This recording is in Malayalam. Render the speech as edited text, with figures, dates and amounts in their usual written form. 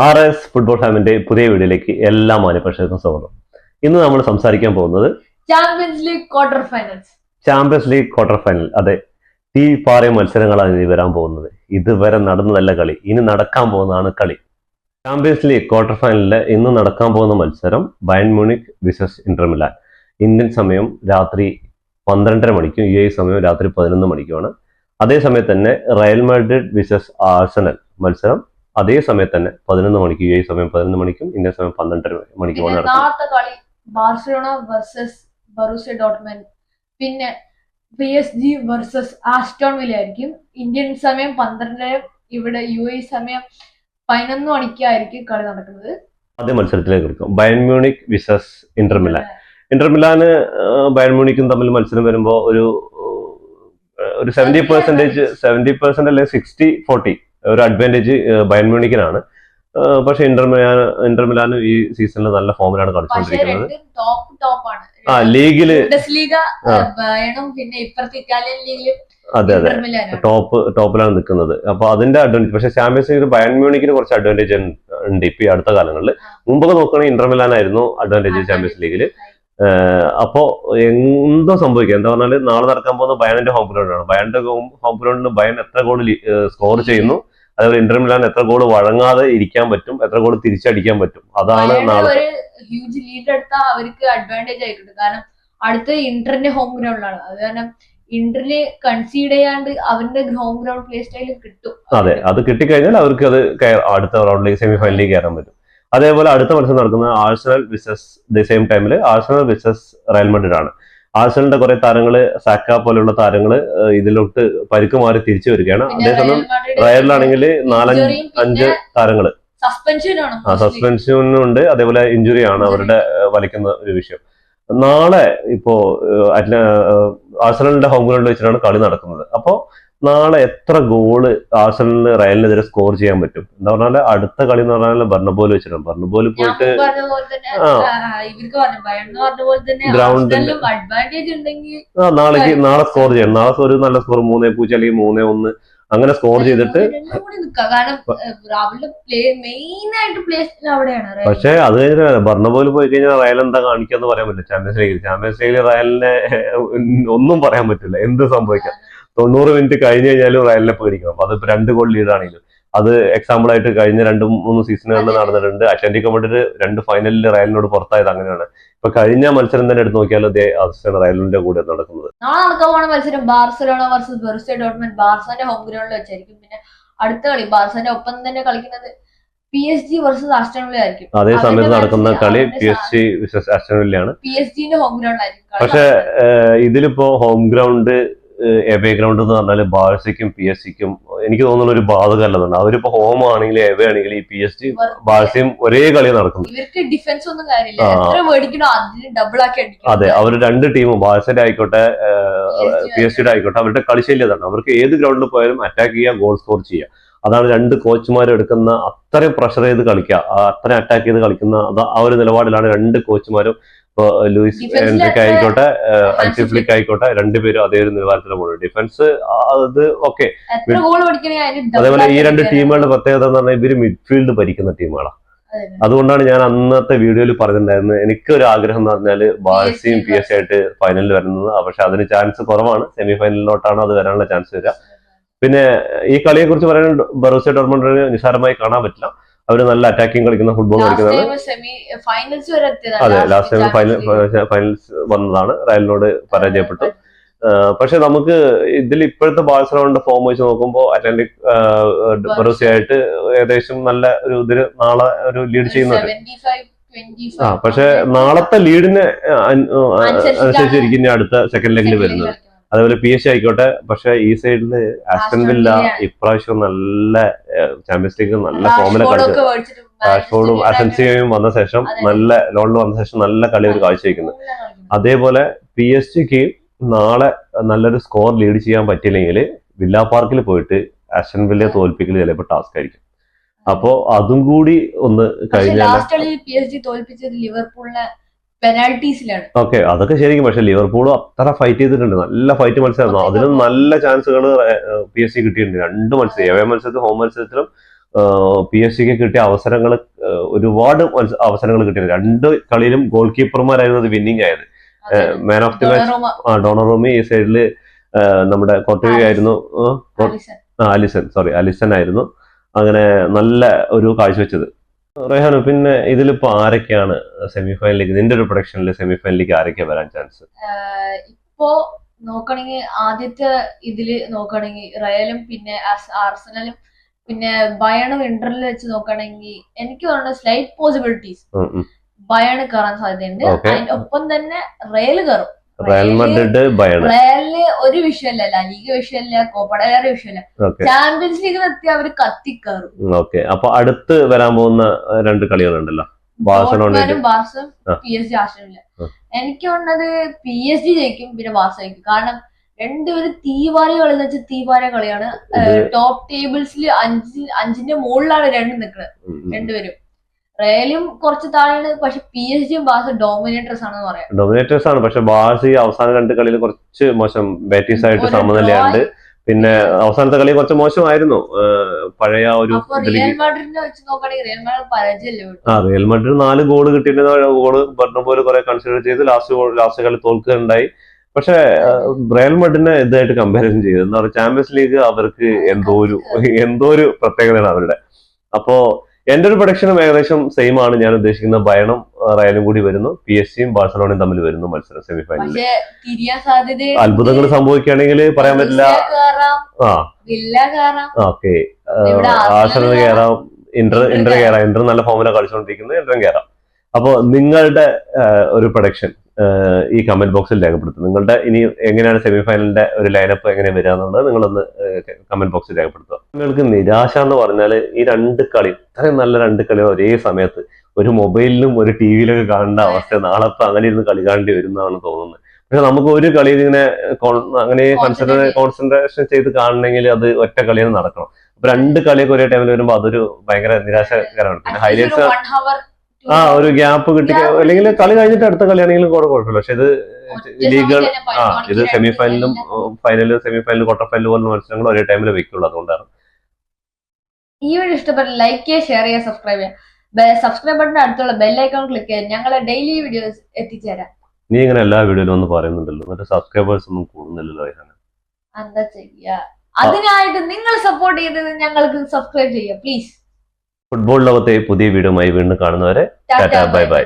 RS ഫുട്ബോൾ ഫാമിന്റെ പുതിയ വീഡിയോയിലേക്ക് എല്ലാ മാന്യപ്രേക്ഷകർക്കും സ്വാഗതം. ഇന്ന് നമ്മൾ സംസാരിക്കാൻ പോകുന്നത് champions league quarter finals. Champions league quarter final. അതെ, തീപാറിയ മത്സരങ്ങളാണ് ഇനി വരാൻ പോകുന്നത്. ഇതുവരെ നടന്നതല്ല കളി, ഇനി നടക്കാൻ പോകുന്നതാണ് കളി. ചാമ്പ്യൻസ് ലീഗ് ക്വാർട്ടർ ഫൈനലിലെ ഇന്ന് നടക്കാൻ പോകുന്ന മത്സരം Bayern Munich versus Inter Milan. Indian സമയം രാത്രി 12:30 മണിക്കും UAE സമയം രാത്രി 11 മണിക്കുമാണ്. അതേസമയത്ത് തന്നെ റയൽ മാഡ്രിഡ് വിസസ് ആഴ്സണൽ മത്സരം അതേ സമയത്ത് തന്നെ 11 മണിക്ക് UAE സമയം 11 മണിക്കും ഇന്ത്യൻ സമയം 12:30 മണിക്കുമാണ് നടക്കുന്നത്. നാളത്തെ കളി ബാർസലോണ വേഴ്സസ് ബറൂസിയ ഡോർട്ട്മണ്ട്, പിന്നെ PSG വേഴ്സസ് ആസ്റ്റോൺ വില്ല ആയിരിക്കും. ഇന്ത്യൻ സമയം 12:30, ഇവിടെ UAE സമയം 11 മണിക്കായിരിക്കും കളി നടക്കുന്നത്. ആദ്യ മത്സരത്തിലേക്ക് എടുക്കും. Bayern Munich versus Inter Milan. Inter മിലാന് ബയൺ മ്യൂണിക്കും തമ്മിൽ മത്സരം വരുമ്പോൾ ഒരു 70% അല്ലെങ്കിൽ 60-40 ഒരു അഡ്വാൻറ്റേജ് ബയൺ മ്യൂണിക്കിനാണ്. പക്ഷെ ഇന്റർ മിലാൻ ഈ സീസണിൽ നല്ല ഫോമിലാണ് കളിച്ചുകൊണ്ടിരിക്കുന്നത്. ലീഗില് പിന്നെ ഇപ്പുറത്തെ ഇറ്റാലിയൻ ലീഗിൽ അതെ ടോപ്പിലാണ് നിൽക്കുന്നത്. അപ്പൊ അതിന്റെ അഡ്വാൻറ്റേജ്. പക്ഷെ ചാമ്പ്യൻസ് ലീഗിൽ ബയൺ മ്യൂണിക്കിന് കുറച്ച് അഡ്വാൻറ്റേജ് ഉണ്ട് ഇപ്പൊ ഈ അടുത്ത കാലങ്ങളിൽ. മുമ്പൊക്കെ നോക്കുകയാണെങ്കിൽ ഇന്റർ മിലാൻ ആയിരുന്നു അഡ്വാൻറ്റേജ് ചാമ്പ്യൻസ് ലീഗില്. അപ്പോ എന്തോ സംഭവിക്കുക എന്താ പറഞ്ഞാല് നാളെ നടക്കാൻ പോകുന്ന ബയണിന്റെ ഹോം ഗ്രൗണ്ടാണ്. ബയണിന്റെ ഹോം ഗ്രൗണ്ടിൽ ബയൺ എത്ര ഗോൾ സ്കോർ ചെയ്യുന്നു, അതേപോലെ ഇന്റർ മിലാൻ എത്ര ഗോൾ വഴങ്ങാതെ ഇരിക്കാൻ പറ്റും, എത്ര ഗോൾ തിരിച്ചടിക്കാൻ പറ്റും, അതാണ് നാളെ. ഹ്യൂജ് ലീഡ് എടുത്താൽ അവർക്ക് അഡ്വാൻറ്റേജ് ആയിട്ടുണ്ട്. കാരണം അടുത്ത ഇന്ററിന്റെ ഹോം ഗ്രൗണ്ടിലാണ്. അത് കാരണം ഇന്ററിന് കൺസീഡ് ചെയ്യാണ്ട് അവന്റെ ഹോം ഗ്രൗണ്ട് പ്ലേ സ്റ്റൈൽ കിട്ടും. അതെ, അത് കിട്ടിക്കഴിഞ്ഞാൽ അവർക്ക് അത് അടുത്ത റൗണ്ടിലേക്ക് സെമി ഫൈനലിലേക്ക് കയറാൻ പറ്റും. അതേപോലെ അടുത്ത മത്സരം നടക്കുന്നത് ആഴ്സണൽ വിസസ് ദ സെയിം ടൈമില് ആഴ്സണൽ വിസസ് റയൽ മാഡ്രിഡ് ആണ്. ആഴ്സണലിന്റെ കുറെ താരങ്ങള്, സാക്ക പോലുള്ള താരങ്ങള് ഇതിലോട്ട് പരിക്ക് മാറി തിരിച്ചു വരികയാണ്. അതേസമയം റയലിലാണെങ്കിൽ 4-5 താരങ്ങള് സസ്പെൻഷനും ഉണ്ട്. അതേപോലെ ഇഞ്ചുറി ആണ് അവരുടെ വലിക്കുന്ന ഒരു വിഷയം. നാളെ ഇപ്പോ ആഴ്സണലിന്റെ ഹോം ഗ്രൗണ്ടിൽ വെച്ചിട്ടാണ് കളി നടക്കുന്നത്. അപ്പോ നാളെ എത്ര ഗോള് ആഴ്സണലിന് റയലിനെതിരെ സ്കോർ ചെയ്യാൻ പറ്റും എന്താ പറഞ്ഞാല് അടുത്ത കളി എന്ന് പറഞ്ഞാൽ ബർണബോല് വെച്ചിട്ടാണ്. ബർണബോല് പോയിട്ട് ഗ്രൗണ്ട് നാളെ സ്കോർ ചെയ്യണം. നാളെ ഒരു നല്ല സ്കോർ 3-0 അല്ലെങ്കിൽ 3-1 അങ്ങനെ സ്കോർ ചെയ്തിട്ട്. പക്ഷെ അത് കഴിഞ്ഞാൽ ബർണബോല് പോയി കഴിഞ്ഞാൽ റയൽ എന്താ കാണിക്കാന്ന് പറയാൻ പറ്റില്ല. ചാമ്പ്യൻസ് ലീഗിൽ റയലിനെ ഒന്നും പറയാൻ പറ്റില്ല, എന്ത് സംഭവിക്കാം. 90 മിനിറ്റ് കഴിഞ്ഞ് കഴിഞ്ഞാലും റയലിനെ പേടിക്കണം. അതിപ്പോ 2 ഗോൾ ലീഡാണെങ്കിലും. അത് എക്സാമ്പിൾ ആയിട്ട് കഴിഞ്ഞ 2-3 സീസണുകളിൽ നടന്നിട്ടുണ്ട്. അറ്റ്ലാന്റിക്കോ മാഡ്രിഡ് 2 ഫൈനലിൽ റയലിനോട് പുറത്തായത് അങ്ങനെയാണ്. ഇപ്പൊ കഴിഞ്ഞ മത്സരം തന്നെ എടുത്ത് നോക്കിയാലും അതേ അവസ്ഥയാണ് റയലിന്റെ കൂടെ നടക്കുന്നത്. നാളെ നടക്കാൻ പോകുന്ന മത്സരം ബാർസലോണ വേഴ്സസ് ബറൂസിയ ഡോർട്ട്മണ്ട് ബാർസന്റെ ഹോം ഗ്രൗണ്ടിൽ വെച്ചായിരിക്കും. പിന്നെ അടുത്ത കളി ബാർസന്റെ ഒപ്പം തന്നെ കളിക്കുന്നത് PSG വേഴ്സസ് ആസ്റ്റൺ വില്ല ആയിരിക്കും. അതേ സമയത്ത് നടക്കുന്ന കളി PSG വേഴ്സസ് ആസ്റ്റൺ വില്ലയാണ്. PSGന്റെ ഹോം ഗ്രൗണ്ട് ആയിരിക്കും. പക്ഷെ ഇതിലിപ്പോ ഹോം ഗ്രൗണ്ട് എവേ ഗ്രൗണ്ട് എന്ന് പറഞ്ഞാൽ ബാഴ്സയ്ക്കും PSG-ക്കും എനിക്ക് തോന്നുന്ന ഒരു ബാധകമല്ലെന്നാണ്. അവരിപ്പോ ഹോം ആണെങ്കിൽ എവേ ആണെങ്കിൽ ഈ PSG ബാഴ്സയും ഒരേ കളി നടക്കുന്നു. അതെ, അവർ 2 ടീമും ബാഴ്സയുടെ ആയിക്കോട്ടെ PSG-യുടെ ആയിക്കോട്ടെ അവരുടെ കളിശൈലി അതാണ്. അവർക്ക് ഏത് ഗ്രൗണ്ടിൽ പോയാലും അറ്റാക്ക് ചെയ്യുക, ഗോൾ സ്കോർ ചെയ്യുക. അതാണ് 2 കോച്ചുമാരും എടുക്കുന്ന. അത്രയും പ്രഷർ ചെയ്ത് കളിക്കുക, അത്രയും അറ്റാക്ക് ചെയ്ത് കളിക്കുന്ന ആ ഒരു നിലപാടിലാണ് 2 കോച്ചുമാരും. ഇപ്പൊ ലൂയിസ് എൻറിക് ആയിക്കോട്ടെ, ഹൻസി ഫ്ലിക്ക് ആയിക്കോട്ടെ, 2 പേരും അതേ ഒരു നിലവാരത്തിലാണ് പോകുന്നത്. ഡിഫൻസ് അത് ഓക്കെ. അതേപോലെ ഈ 2 ടീമുകളുടെ പ്രത്യേകത എന്ന് പറഞ്ഞാൽ ഇവര് മിഡ്ഫീൽഡ് ഭരിക്കുന്ന ടീമുകളാണ്. അതുകൊണ്ടാണ് ഞാൻ അന്നത്തെ വീഡിയോയിൽ പറഞ്ഞിട്ടുണ്ടായിരുന്നത് എനിക്കൊരു ആഗ്രഹം എന്ന് പറഞ്ഞാല് ബാഴ്സയും PSG ആയിട്ട് ഫൈനലിൽ വരുന്നത്. പക്ഷെ അതിന് ചാൻസ് കുറവാണ്. സെമി ഫൈനലിലോട്ടാണ് അത് വരാനുള്ള ചാൻസ് വരിക. പിന്നെ ഈ കളിയെ കുറിച്ച് പറയാൻ ബറൂസിയ ഡോർട്ട്മണ്ടിനെ നിസ്സാരമായി കാണാൻ പറ്റില്ല. അവര് നല്ല അറ്റാക്കിംഗ് കളിക്കുന്ന ഫുട്ബോൾ കളിക്കുന്നതാണ്. അതെ, ലാസ്റ്റ് ടൈം ഫൈനൽസ് വന്നതാണ്, റയലിനോട് പരാജയപ്പെട്ടു. പക്ഷെ നമുക്ക് ഇതിൽ ഇപ്പോഴത്തെ ബാഴ്സലോണയുടെ ഫോം വെച്ച് നോക്കുമ്പോൾ അറ്റ്ലാന്റിക് ബറൂസിയ ആയിട്ട് ഏകദേശം നല്ല ഒരു ഇതിന് നാളെ ഒരു ലീഡ് ചെയ്യുന്നുണ്ട്. പക്ഷെ നാളത്തെ ലീഡിന് അനുസരിച്ചിരിക്കും അടുത്ത സെക്കൻഡ് ലെഗിൽ വരുന്നത്. അതേപോലെ PSG ആയിക്കോട്ടെ. പക്ഷെ ഈ സൈഡില് ആസ്റ്റൺ വില്ല ഇപ്രാവശ്യം നല്ല ചാമ്പ്യൻസ് ലീഗ് നല്ല ഫോമിലെ കളിച്ചു. റാഷ്ഫോർഡും അസൻസിയോയും വന്ന ശേഷം ലോണിൽ വന്ന ശേഷം നല്ല കളി ഒരു കാഴ്ചവെക്കുന്നത്. അതേപോലെ PSG-ക്ക് നാളെ നല്ലൊരു സ്കോർ ലീഡ് ചെയ്യാൻ പറ്റിയില്ലെങ്കിൽ വില്ല പാർക്കിൽ പോയിട്ട് ആസ്റ്റൺ വില്ലയെ തോൽപ്പിക്കൽ ചിലപ്പോൾ ടാസ്ക് ആയിരിക്കും. അപ്പോ അതും കൂടി ഒന്ന് കഴിഞ്ഞാൽ ഓക്കെ, അതൊക്കെ ശരിക്കും. പക്ഷെ ലിവർപൂളും അത്ര ഫൈറ്റ് ചെയ്തിട്ടുണ്ട്, നല്ല ഫൈറ്റ് മത്സരമായിരുന്നു. അതിലും നല്ല ചാൻസുകൾ PSG കിട്ടിയിട്ടുണ്ട്. 2 മത്സരം, ഏവേ മത്സരത്തിലും ഹോം മത്സരത്തിലും PSG കിട്ടിയ അവസരങ്ങൾ ഒരുപാട് അവസരങ്ങൾ കിട്ടിയത്. 2 കളിയിലും ഗോൾ കീപ്പർമാരായിരുന്നു അത് വിന്നിങ് ആയത്. മാൻ ഓഫ് ദി മാച്ച് ഡോണറൂമി, ഈ സൈഡില് നമ്മുടെ കോട്ടവി ആയിരുന്നു, അലിസൺ ആയിരുന്നു. അങ്ങനെ നല്ല ഒരു കാഴ്ചവെച്ചത്. റെഹാനു, പിന്നെ ഇതിലിപ്പോ ആരൊക്കെയാണ് സെമിഫൈനലിലേക്ക്, നിന്റെ ഒരു പ്രൊഡക്ഷനിൽ സെമിഫൈനലിലേക്ക് ആരൊക്കെയാ വരാൻ ചാൻസ്? ഇപ്പോ നോക്കണെങ്കിൽ ആദ്യത്തെ ഇതില് നോക്കണെങ്കിൽ റയലും പിന്നെ ആർസണലും പിന്നെ ബയണും ഇന്ററിൽ വെച്ച് നോക്കുകയാണെങ്കിൽ എനിക്ക് തോന്നുന്നത് സ്ലൈറ്റ് പോസിബിലിറ്റീസ് ബയണ് കയറാൻ സാധ്യതയുണ്ട്. അതിന്റെ ഒപ്പം തന്നെ റയൽ കയറും. Real Madrid, Bayern. റയലിന് ഒരു വിഷയമല്ല, ലീഗ് വിഷയമല്ല, കോപ്പഡേറെ വിഷയമല്ല, ചാമ്പ്യൻസ് ലീഗിൽ എത്തി അവര് കത്തിക്കയറും. ഓക്കെ, അപ്പൊ അടുത്ത് വരാൻ പോകുന്ന 2 കളികളുണ്ടല്ലോ, ബാർസയും PSG ആവശ്യമില്ല. എനിക്ക് തോന്നുന്നത് PSG ജയിക്കും, പിന്നെ ബാർസ ജയിക്കും. കാരണം രണ്ടുപേരും തീവാര കളി എന്ന് വെച്ചാൽ തീവാര കളിയാണ്. ടോപ്പ് ടേബിൾസിൽ 5ന്റെ മുകളിലാണ് നിൽക്കുന്നത് രണ്ടുപേരും. റയലും കുറച്ച് താഴെയാണ്, പക്ഷെ PSG ബാർസ ഡോമിനേറ്റേഴ്സ് ആണെന്ന് പറയാം. ഡോമിനേറ്റേഴ്സ് ആണ്, പക്ഷെ ബാർസ അവസാന 2 കളിയിൽ കുറച്ച് മോശം ബാറ്റിംഗ്സ് ആയിട്ട് സമനിലയുണ്ട്. പിന്നെ അവസാനത്തെ കളി കുറച്ച് മോശമായിരുന്നു. പഴയ ഒരു റിയൽ മാഡ്രിഡിനെ വെച്ച് നോക്കുകയാണെങ്കിൽ റിയൽ മാഡ്രിഡ് പരാജയമല്ലേ. റിയൽ മാഡ്രിഡ് 4 ഗോള് കിട്ടിയിട്ട് ഗോള് ബർണബോയിൽ കുറെ കൺസിഡർ ചെയ്ത് ലാസ്റ്റ് കളി തോൽക്കുകയുണ്ടായി. പക്ഷെ റയൽ മാഡ്രിഡിനെ ഇതായിട്ട് കമ്പാരിസൺ ചെയ്ത് എന്താ പറയുക, ചാമ്പ്യൻസ് ലീഗ് അവർക്ക് എന്തോ ഒരു പ്രത്യേകതയാണ് അവരുടെ. അപ്പോ എന്റെ ഒരു പ്രൊഡക്ഷനും ഏകദേശം സെയിം ആണ്. ഞാൻ ഉദ്ദേശിക്കുന്ന ബയണും റയലും കൂടി വരുന്നു, PSG-യും ബാഴ്സലോണയും തമ്മിൽ വരുന്നു മത്സരം സെമിഫൈനലിൽ. അത്ഭുതങ്ങൾ സംഭവിക്കുകയാണെങ്കിൽ പറയാൻ പറ്റില്ല. ഓക്കെ, ആർസണൽ കയറാം, ഇന്റർ കയറാം. ഇന്റർ നല്ല ഫോമിലാണ് കളിച്ചുകൊണ്ടിരിക്കുന്നത്, ഇന്ററും കയറാം. അപ്പോ നിങ്ങളുടെ ഒരു പ്രൊഡക്ഷൻ ഈ കമന്റ് ബോക്സിൽ രേഖപ്പെടുത്തും. നിങ്ങളുടെ ഇനി എങ്ങനെയാണ് സെമിഫൈനലിന്റെ ഒരു ലൈനപ്പ് എങ്ങനെ വരിക എന്നുള്ളത് നിങ്ങളൊന്ന് കമന്റ് ബോക്സിൽ രേഖപ്പെടുത്തുക. നിങ്ങൾക്ക് നിരാശ എന്ന് പറഞ്ഞാൽ ഈ 2 കളി, ഇത്രയും നല്ല 2 കളി ഒരേ സമയത്ത് ഒരു മൊബൈലിലും ഒരു ടിവിയിലൊക്കെ കാണേണ്ട അവസ്ഥ, നാളെ അങ്ങനെ ഇരുന്ന് കളി കാണേണ്ടി വരുന്നതാണ് തോന്നുന്നത്. പക്ഷെ നമുക്ക് ഒരു കളിയിൽ ഇങ്ങനെ അങ്ങനെ കോൺസെൻട്രേഷൻ ചെയ്ത് കാണണമെങ്കിൽ അത് ഒറ്റ കളിയിൽ നടക്കണം. അപ്പൊ 2 കളിയൊക്കെ ഒരേ ടൈമിൽ വരുമ്പോൾ അതൊരു ഭയങ്കര നിരാശകരമാണ്. പിന്നെ ഹൈലൈറ്റ്സ് ഒരു ഗ്യാപ്പ് കിട്ടി, അല്ലെങ്കിൽ കളി കഴിഞ്ഞിട്ട് അടുത്ത കളിയാണെങ്കിലും കുഴപ്പമില്ല. പക്ഷെ ഇത് ലീഗുകൾ ഇത് സെമിഫൈനലും സെമിഫൈനലും ക്വാർട്ടർ ഫൈനൽ പോലുള്ള മത്സരങ്ങൾ ഒരേ ടൈമിൽ വെക്കുള്ളൂ. അതുകൊണ്ടാണ്. ഈ വീഡിയോ ഇഷ്ടപ്പെട്ട ലൈക്ക് ചെയ്യുക, ഷെയർ ചെയ്യുക, സബ്സ്ക്രൈബ് ചെയ്യുക. സബ്സ്ക്രൈബ് ബട്ടന്റെ അടുത്തുള്ള ബെല്ലൈക്കൺ ക്ലിക്ക് ചെയ്യുക. ഞങ്ങളെ ഡെയിലി വീഡിയോസ് എത്തിച്ചേരാം. നീ ഇങ്ങനെ എല്ലാ വീഡിയോയിലും ഒന്ന് പറയുന്നുണ്ടല്ലോ, എന്നിട്ട് സബ്സ്ക്രൈബേഴ്സ് ഒന്നും കൂടുന്നില്ലല്ലോ. എന്താ ചെയ്യുക? അതിനായിട്ട് നിങ്ങൾ സപ്പോർട്ട് ചെയ്തത് ഞങ്ങൾക്ക് സബ്സ്ക്രൈബ് ചെയ്യുക പ്ലീസ്. ഫുട്ബോൾ ലോകത്തെ പുതിയ വീഡിയോയുമായി വീണ്ടും കാണുന്നവരെ ടാറ്റാ, ബൈ ബൈ.